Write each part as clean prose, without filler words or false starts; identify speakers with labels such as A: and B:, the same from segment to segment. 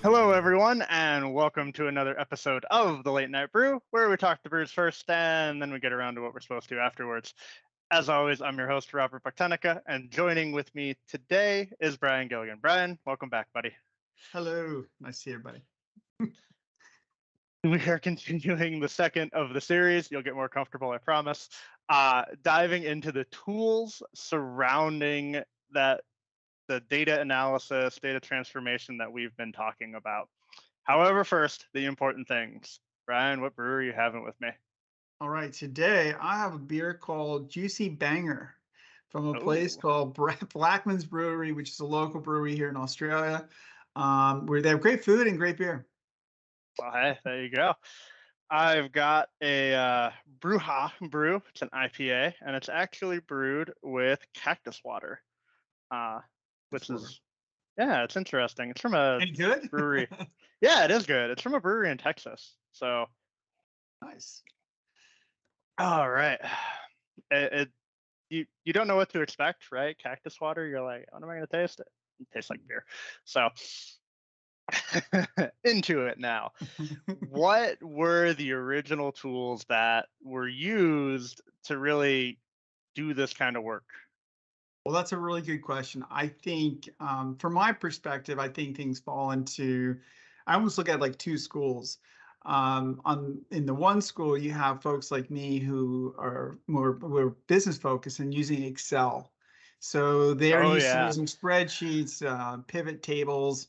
A: Hello, everyone, and welcome to another episode of the Late Night Brew, where we talk the brews first and then we get around to what we're supposed to afterwards. As always, I'm your host, Robert Buktenica, and joining with me today is Brian Gilligan. Brian, welcome back, buddy.
B: Hello, nice to see everybody.
A: We are continuing the second of the series. You'll get more comfortable, I promise. Diving into the tools surrounding that the data analysis, data transformation that we've been talking about. However, first, the important things. Brian, what brew are you having with me?
B: All right, today I have a beer called Juicy Banger from a place
A: Oh,
B: called Blackman's Brewery, which is a local brewery here in Australia, where they have great food and great beer.
A: well, hey, there you go. I've got a Brewha brew. It's an IPA, and it's actually brewed with cactus water, uh,
B: This
A: which
B: water.
A: is, yeah, it's interesting. It's from a
B: Any good?
A: brewery. Yeah, it is good. It's from a brewery in Texas. So,
B: Nice.
A: all right. You don't know what to expect, right? Cactus water. You're like, what am I going to taste? It tastes like beer. So, into it now. What were the original tools that were used to really do this kind of work?
B: Well, that's a really good question. I think, from my perspective, I think things fall into, I almost look at like two schools. On in the one school, you have folks like me who are more business focused and using Excel. So they're
A: Oh
B: used to
A: yeah.
B: using spreadsheets, pivot tables,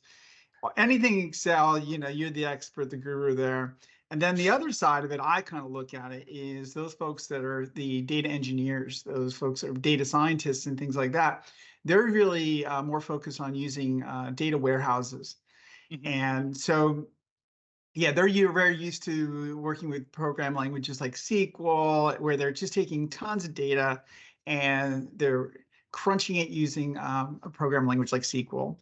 B: anything Excel, you're the expert, the guru there. And then the other side of it, I kind of look at it is those folks that are the data engineers, those folks that are data scientists and things like that. They're really more focused on using data warehouses.
A: Mhm.
B: And so, yeah, they're very used to working with program languages like SQL, where they're just taking tons of data and they're crunching it using a program language like SQL.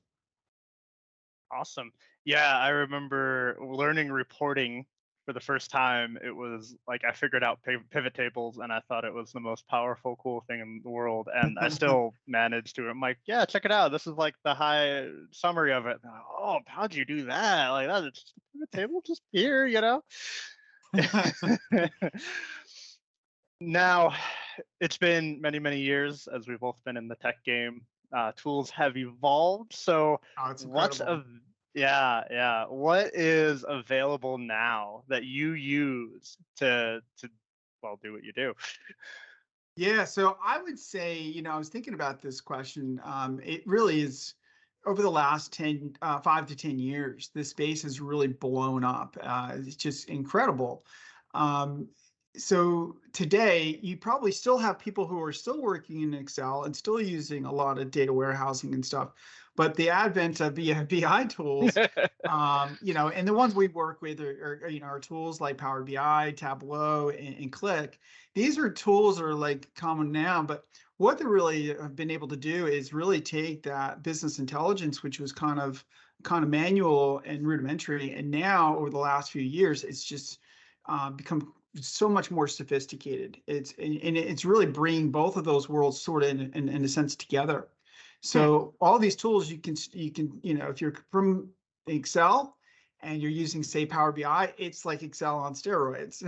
A: Awesome. Yeah, I remember learning reporting for the first time. It was like I figured out pivot tables, and I thought it was the most powerful, cool thing in the world. And I still managed to. I'm like, yeah, check it out. This is like the high summary of it. And I'm like, oh, how'd you do that? Like that? It's just a pivot table, just here, you know. Now, it's been many, many years as we've both been in the tech game. Tools have evolved. So,
B: Oh, it's
A: what's
B: incredible.
A: of yeah, yeah. What is available now that you use to well do what you do?
B: Yeah, so I would say, I was thinking about this question. It really is over the last 5 to 10 years, this space has really blown up. It's just incredible. Um, so today, you probably still have people who are still working in Excel and still using a lot of data warehousing and stuff. But the advent of BI tools, and the ones we work with are tools like Power BI, Tableau, and Click. These are tools that are like common now, but what they really have been able to do is really take that business intelligence, which was kind of manual and rudimentary, and now over the last few years, it's just become so much more sophisticated. It's really bringing both of those worlds sort of in a sense together.
A: Hmm,
B: So all these tools you can if you're from Excel and you're using say Power BI, it's like Excel on steroids.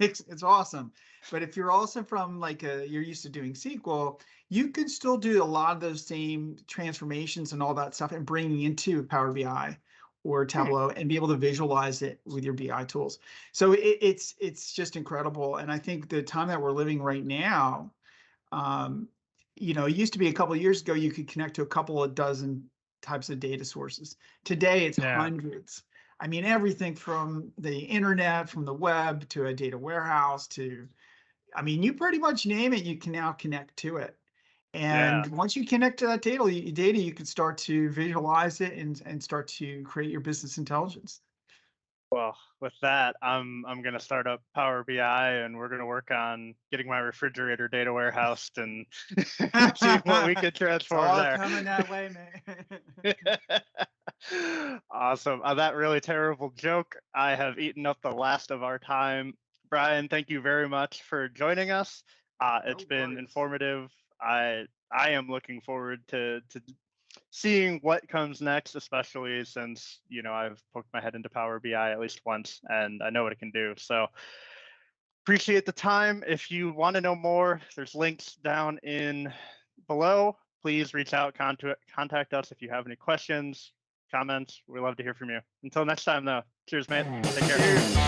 B: It's awesome. But if you're also from you're used to doing SQL, you could still do a lot of those same transformations and all that stuff and bringing into Power BI or
A: hmm.
B: Tableau and be able to visualize it with your BI tools. So it's just incredible. And I think the time that we're living right now, um, it used to be a couple of years ago, you could connect to a couple of dozen types of data sources. Today, it's
A: Yeah.
B: hundreds. I mean, everything from the internet, from the web to a data warehouse I mean, you pretty much name it, you can now connect to it. And
A: Yeah.
B: once you connect to that data, you can start to visualize it and start to create your business intelligence.
A: Well, with that, I'm gonna start up Power BI, and we're gonna work on getting my refrigerator data warehoused and see what we could
B: It's
A: transform
B: all
A: there.
B: coming that way, man.
A: Awesome. That really terrible joke. I have eaten up the last of our time. Brian, thank you very much for joining us. It's
B: No
A: been
B: worries.
A: informative. I am looking forward to seeing what comes next, especially since, I've poked my head into Power BI at least once and I know what it can do. So appreciate the time. If you want to know more, there's links down in below. Please reach out, contact us if you have any questions, comments. We love to hear from you. Until next time, though. Cheers, mate. Take care.
B: Cheers.